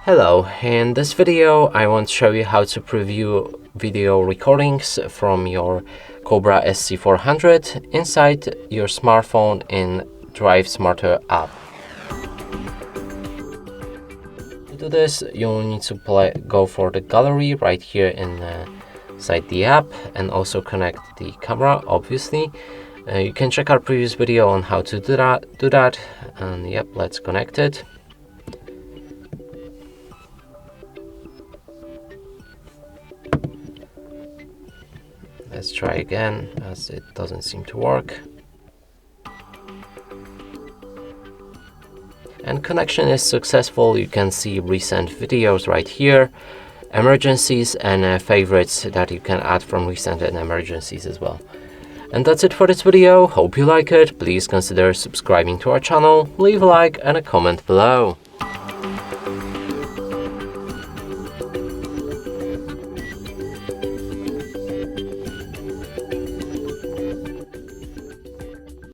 Hello, in this video I want to show you how to preview video recordings from your COBRA SC400 inside your smartphone in Drive Smarter app. To do this, you'll need to go for the gallery right here inside the app and also connect the camera, obviously. You can check our previous video on how to do that, and yep, let's connect it. Let's try again, as it doesn't seem to work. And connection is successful. You can see recent videos right here, emergencies and favorites that you can add from recent and emergencies as well. And that's it for this video. Hope you like it. Please consider subscribing to our channel, leave a like and a comment below.